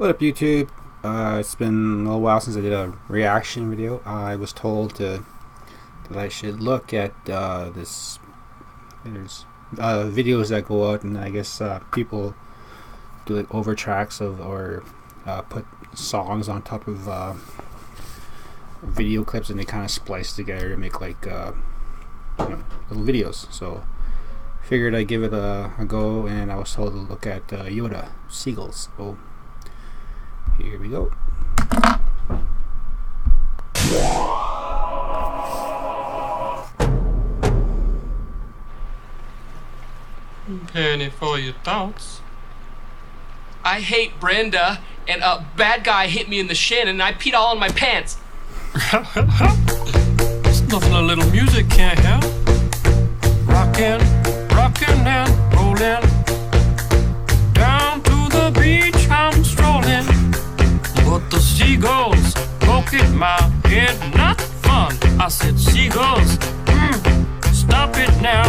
What up, YouTube? It's been a little while since I did a reaction video. I was told that I should look at there's videos that go out, and I guess people do like overtracks of or put songs on top of video clips, and they kind of splice together to make like little videos. So figured I'd give it a go, and I was told to look at Yoda Seagulls. So here we go. Penny for your thoughts. I hate Brenda, and a bad guy hit me in the shin, and I peed all in my pants. There's nothing a little music can't help. Rockin', rockin' and rollin'. Down to the beach I'm strolling. But the seagulls poke at my head, not fun. I said, seagulls, stop it now.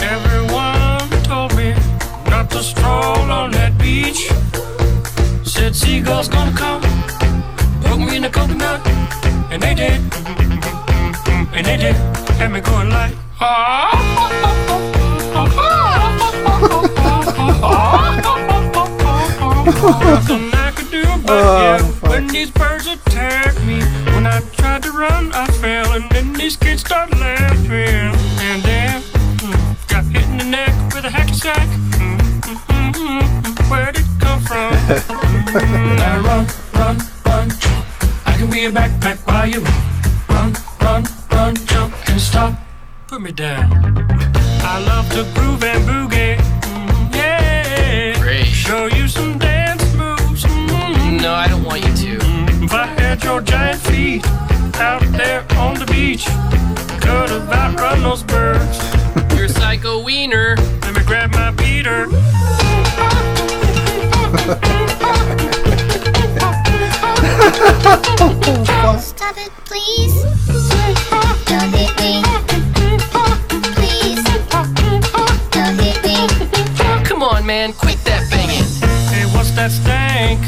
Everyone told me not to stroll on that beach. Said seagulls gonna come, poke me in the coconut, and they did, and they did, had me going like, nothing I could do but yeah. When these birds attacked me, when I tried to run, I fell, and then these kids started laughing, and then got hit in the neck with a hacky sack. Where'd it come from? I run, run, run, jump. I can be a backpack while you run, run, run, jump, and stop. Put me down. I love to groove and boogie. Yeah. Great. Show you some dance moves. No, I don't want you to. If I had your giant feet out there on the beach, could have outrun those birds. You're a psycho wiener. Let me grab my beater. Stop it, please. Don't hit me. Please. Don't hit me. Come on, man, quit that banging. Hey, what's that stank?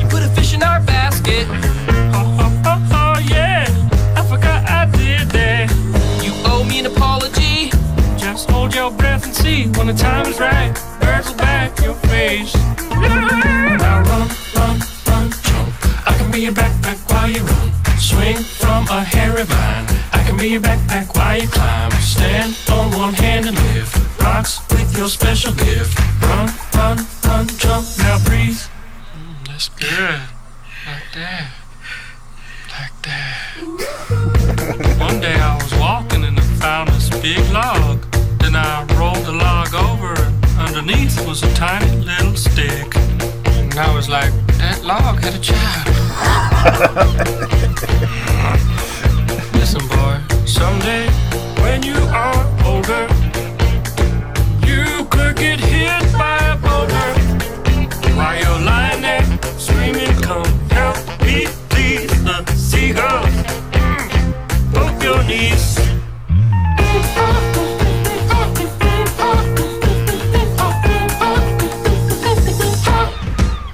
You put a fish in our basket. Oh, yeah. I forgot I did that. You owe me an apology. Just hold your breath and see when the time is right. Birds will back your face. Now run, run, run, jump. I can be your backpack while you run. Swing from a hairy vine. I can be your backpack while you climb. Stand on one hand and lift rocks with your special gift. Run, run, run, jump. Now breathe. That's good. Like that. Like that. One day I was walking and I found this big log. Then I rolled the log over. Underneath was a tiny little stick. And I was like, that log had a child. Listen, boy, someday when you are older, you could get hit by a boulder. While you're lying there screaming, come help me, please. The seagulls poke your knees.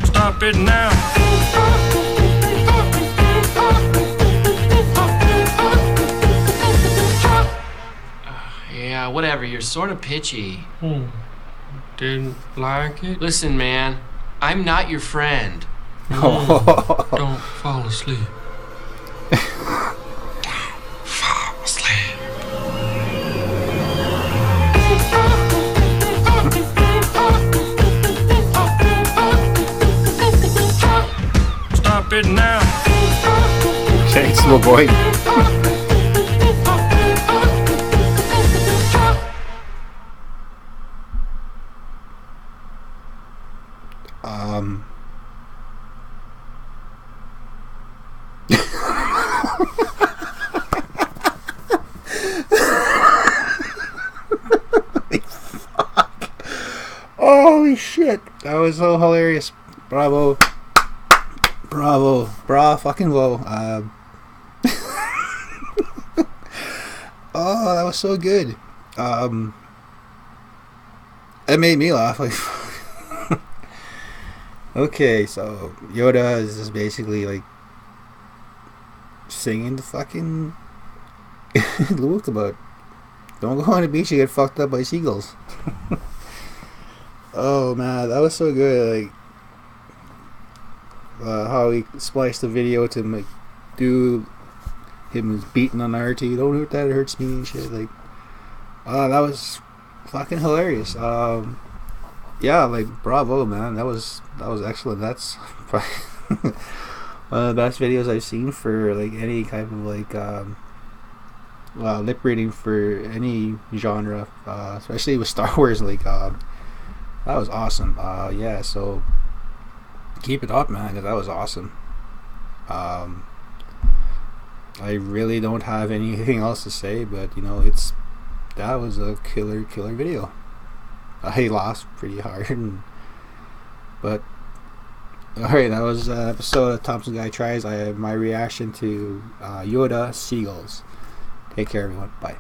Stop it now. Yeah, whatever, you're sort of pitchy. Didn't like it? Listen, man, I'm not your friend. Don't fall asleep. Fall asleep. Stop it now. Okay, slow boy. Holy shit, that was so hilarious. Bravo. Bravo. Bra fucking whoa. Oh, that was so good. It made me laugh. Like, okay, so Yoda is just basically like singing the fucking lyric about don't go on the beach and get fucked up by seagulls. Oh man, that was so good. Like how he spliced the video to like do him beating on RT. Don't hurt that, it hurts me and shit. Like, that was fucking hilarious. Yeah, like bravo, man. That was excellent. That's probably one of the best videos I've seen for like any kind of like lip reading for any genre, especially with Star Wars. Like, that was awesome. Yeah, so keep it up, man, because that was awesome. I really don't have anything else to say, but you know, that was a killer video. I lost pretty hard, but alright, that was an episode of Thompson Guy Tries. I have my reaction to Yoda Seagulls. Take care, everyone. Bye.